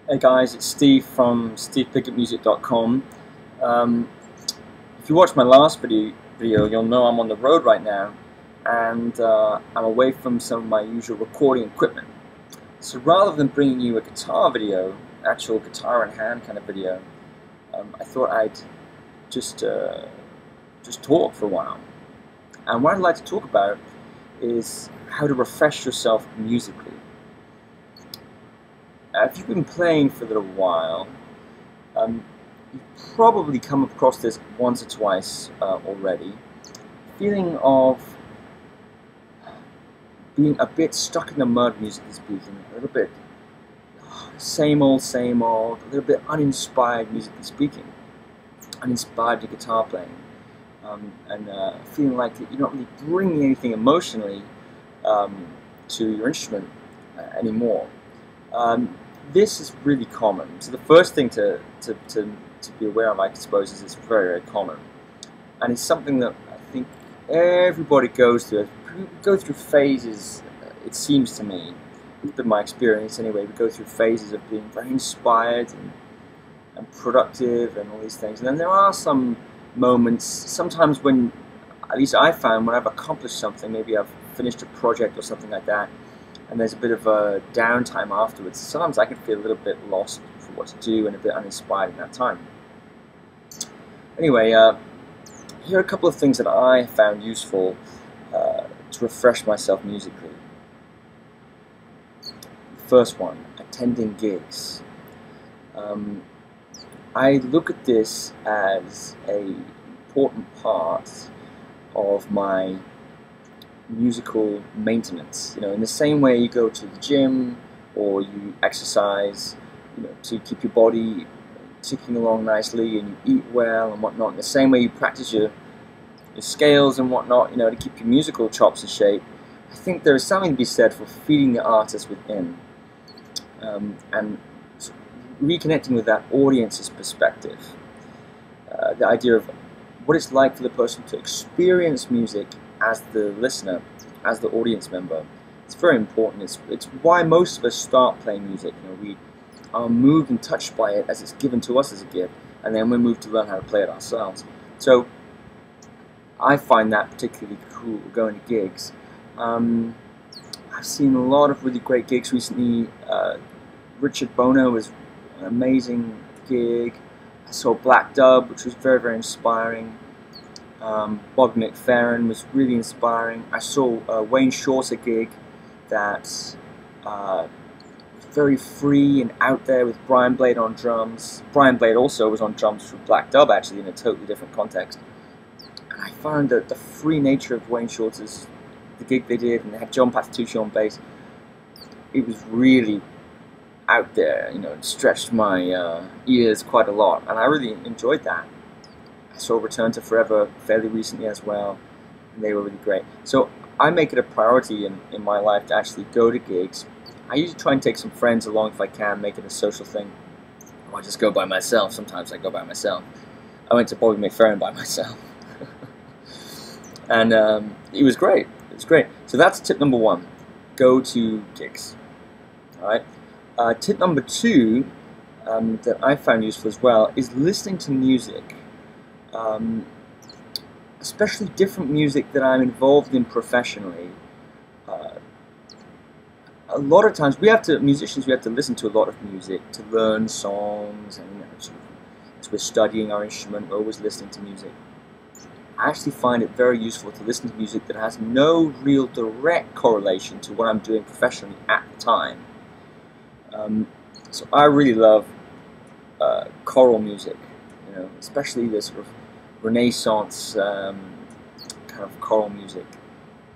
Hey guys, it's Steve from stevepigottmusic.com. If you watched my last video, you'll know I'm on the road right now, and I'm away from some of my usual recording equipment. So rather than bringing you a guitar video, actual guitar in hand kind of video, I thought I'd just talk for a while. And what I'd like to talk about is how to refresh yourself musically. If you've been playing for a little while, you've probably come across this once or twice already. Feeling of being a bit stuck in the mud, musically speaking, a little bit same old, a little bit uninspired, musically speaking, uninspired to guitar playing, and feeling like you're not really bringing anything emotionally to your instrument anymore. This is really common. So the first thing to be aware of, I suppose, is it's very, very common. And it's something that I think everybody goes through. We go through phases, it seems to me, it's been my experience anyway, we go through phases of being very inspired and productive and all these things. And then there are some moments, sometimes when, at least I found, when I've accomplished something, maybe I've finished a project or something like that, and there's a bit of a downtime afterwards. Sometimes I can feel a little bit lost for what to do and a bit uninspired in that time. Anyway, here are a couple of things that I found useful to refresh myself musically. First one, attending gigs. I look at this as an important part of my musical maintenance. You know, in the same way you go to the gym or you exercise, you know, to keep your body ticking along nicely, and you eat well and whatnot. In the same way you practice your scales and whatnot, you know, to keep your musical chops in shape. I think there is something to be said for feeding the artist within, and reconnecting with that audience's perspective. The idea of what it's like for the person to experience music as the listener, as the audience member. It's very important. It's why most of us start playing music. You know, we are moved and touched by it as it's given to us as a gift, and then we're moved to learn how to play it ourselves. So I find that particularly cool, going to gigs. I've seen a lot of really great gigs recently. Richard Bono was an amazing gig. I saw Black Dub, which was very, very inspiring. Bobby McFerrin was really inspiring. I saw Wayne Shorter gig that was very free and out there, with Brian Blade on drums. Brian Blade also was on drums for Black Dub, actually, in a totally different context. And I found that the free nature of Wayne Shorter's, the gig they did, and they had John Patitucci on bass, it was really out there, you know, it stretched my ears quite a lot, and I really enjoyed that. I saw Return to Forever fairly recently as well, and they were really great. So I make it a priority in my life to actually go to gigs. I usually try and take some friends along if I can, make it a social thing. Or I just go by myself. Sometimes I go by myself. I went to Bobby McFerrin by myself. And it was great. It was great. So that's tip number one. Go to gigs. Alright. Tip number two that I found useful as well is listening to music. Especially different music that I'm involved in professionally. A lot of times musicians, we have to listen to a lot of music to learn songs, and, you know, as we're studying our instrument, we're always listening to music. I actually find it very useful to listen to music that has no real direct correlation to what I'm doing professionally at the time. So I really love choral music, you know, especially the sort of Renaissance kind of choral music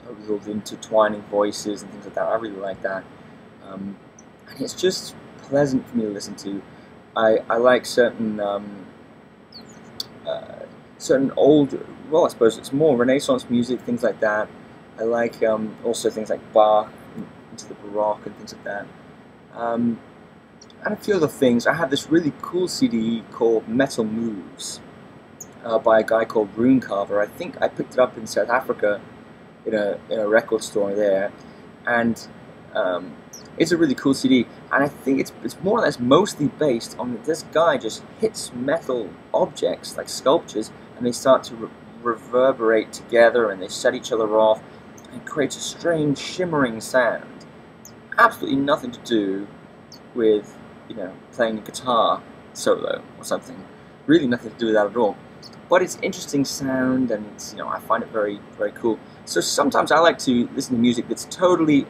with all the intertwining voices and things like that. I really like that, and it's just pleasant for me to listen to. I like certain old, well, I suppose it's more Renaissance music, things like that. I like also things like Bach, into the Baroque and things like that. And a few other things. I have this really cool CD called Metal Moves by a guy called Rune Carver. I think I picked it up in South Africa in a record store there, and It's a really cool CD, and I think it's more or less mostly based on this guy just hits metal objects like sculptures, and they start to reverberate together, and they set each other off, and creates a strange shimmering sound. Absolutely nothing to do with, you know, playing a guitar solo or something. Really nothing to do with that at all. But it's interesting sound, and it's, you know, I find it very, very cool. So sometimes I like to listen to music that's totally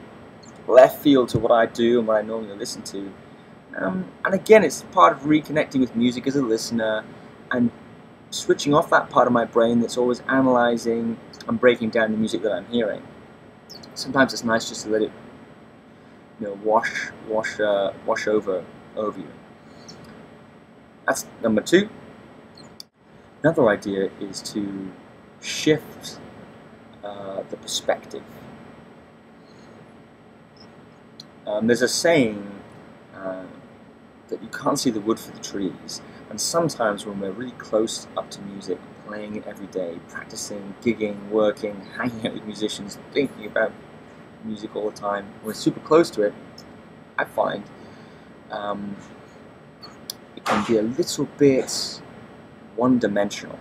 left field to what I do and what I normally listen to. And again, it's part of reconnecting with music as a listener and switching off that part of my brain that's always analyzing and breaking down the music that I'm hearing. Sometimes it's nice just to let it, you know, wash over you. That's number 2. Another idea is to shift the perspective. There's a saying that you can't see the wood for the trees, and sometimes when we're really close up to music, playing it every day, practicing, gigging, working, hanging out with musicians, thinking about music all the time, we're super close to it, I find it can be a little bit one-dimensional.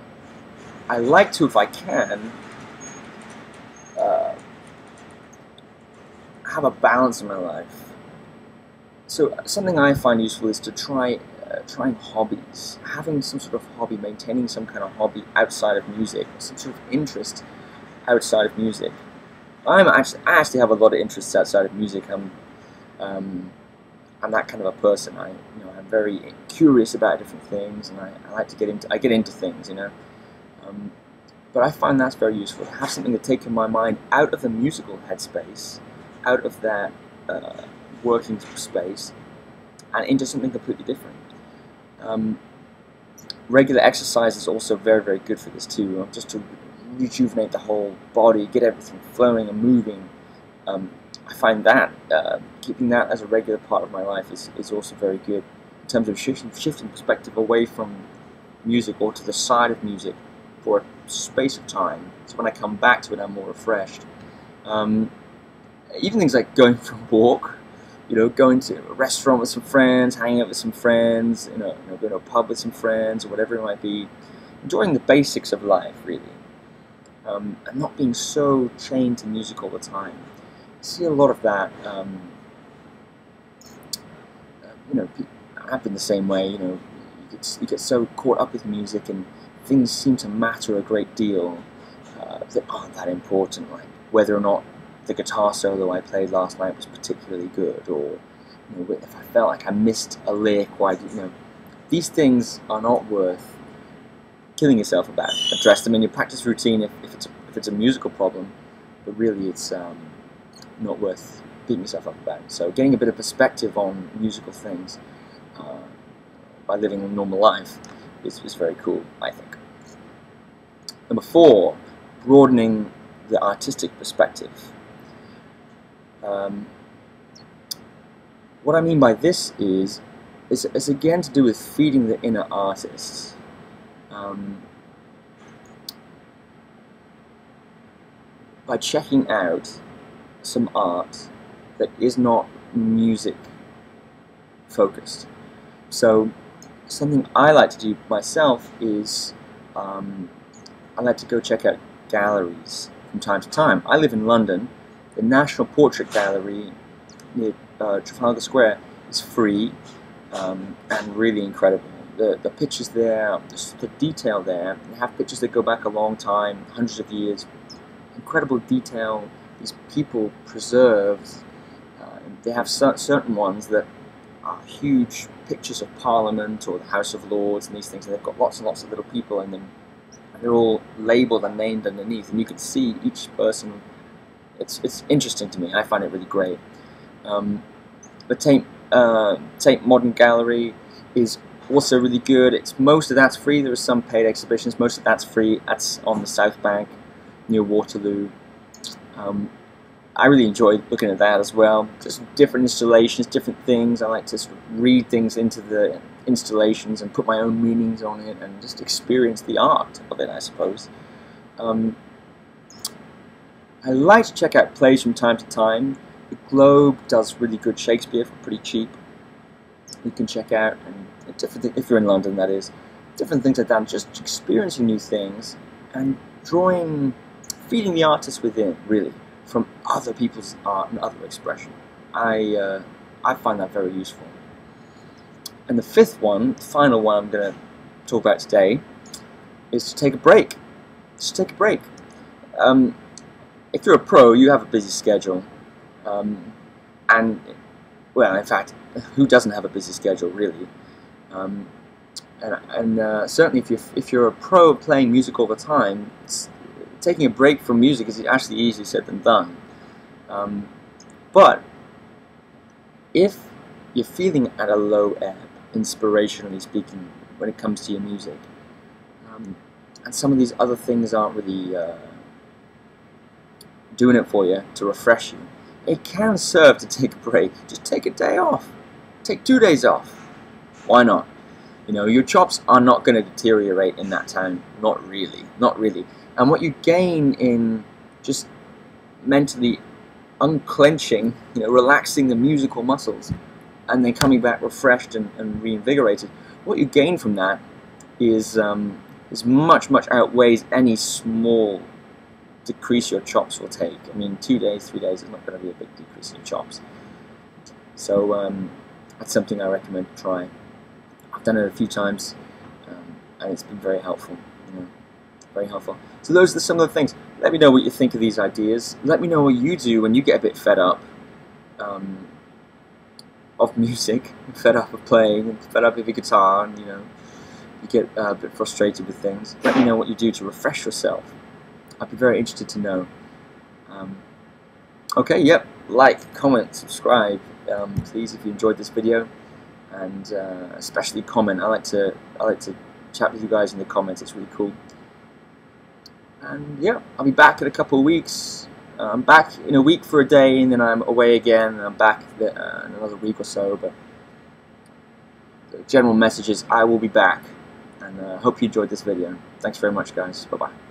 I like to, if I can, have a balance in my life. So something I find useful is to trying hobbies, having some sort of hobby, maintaining some kind of hobby outside of music, some sort of interest outside of music. I actually have a lot of interests outside of music. I'm that kind of a person. I'm very curious about different things, and I like to get into things, you know. But I find that's very useful to have something to take my mind out of the musical headspace, out of that working space, and into something completely different. Regular exercise is also very, very good for this too, just to rejuvenate the whole body, get everything flowing and moving. I find that keeping that as a regular part of my life is also very good in terms of shifting perspective away from music or to the side of music for a space of time. So when I come back to it, I'm more refreshed. Even things like going for a walk, you know, going to a restaurant with some friends, hanging out with some friends, you know, going to a pub with some friends, or whatever it might be. Enjoying the basics of life, really, and not being so chained to music all the time. I see a lot of that. You know, I've been the same way. You know, you get so caught up with music, and things seem to matter a great deal that aren't that important, like whether or not the guitar solo I played last night was particularly good, or, you know, if I felt like I missed a lick, these things are not worth killing yourself about. Address them in your practice routine if it's a musical problem, but really it's not worth beating yourself up about. So getting a bit of perspective on musical things by living a normal life is very cool, I think. Number 4, broadening the artistic perspective. What I mean by this is again to do with feeding the inner artist. By checking out some art that is not music focused. So something I like to do myself is I like to go check out galleries from time to time. I live in London. The National Portrait Gallery near Trafalgar Square is free and really incredible. The pictures there, the detail there, they have pictures that go back a long time, hundreds of years. Incredible detail. These people preserved. They have certain ones that are huge pictures of Parliament or the House of Lords and these things, and they've got lots and lots of little people in them. And they're all labelled and named underneath, and you can see each person. It's interesting to me. I find it really great. The Tate Modern Gallery is also really good. Most of that's free. There are some paid exhibitions. Most of that's free. That's on the South Bank near Waterloo. I really enjoy looking at that as well. Just different installations, different things. I like to sort of read things into the installations and put my own meanings on it and just experience the art of it, I suppose. I like to check out plays from time to time. The Globe does really good Shakespeare for pretty cheap. You can check out, and different if you're in London, that is, different things like that. Just experiencing new things and drawing, feeding the artist within, really, from other people's art and other expression. I find that very useful. And the fifth one, the final one I'm going to talk about today, is to take a break. Just take a break. If you're a pro, you have a busy schedule, and well, in fact, who doesn't have a busy schedule, really? Certainly, if you're a pro playing music all the time, taking a break from music is actually easier said than done. But if you're feeling at a low ebb, inspirationally speaking, when it comes to your music, and some of these other things aren't really doing it for you to refresh you, it can serve to take a break. Just take a day off. Take 2 days off. Why not? You know, your chops are not going to deteriorate in that time. Not really. Not really. And what you gain in just mentally unclenching, you know, relaxing the musical muscles, and then coming back refreshed and reinvigorated, what you gain from that is much outweighs any small decrease your chops will take. I mean, 2 days, 3 days is not going to be a big decrease in your chops. So that's something I recommend to try. I've done it a few times, and it's been very helpful. You know, very helpful. So those are some of the things. Let me know what you think of these ideas. Let me know what you do when you get a bit fed up of music, fed up of playing, fed up of your guitar, and you know, you get a bit frustrated with things. Let me know what you do to refresh yourself. I'd be very interested to know. Okay, yep, like, comment, subscribe, please, if you enjoyed this video, and especially comment. I like to chat with you guys in the comments. It's really cool. And yeah, I'll be back in a couple of weeks. I'm back in a week for a day, and then I'm away again, and I'm back in another week or so. But the general message is I will be back, and hope you enjoyed this video. Thanks very much, guys. Bye-bye.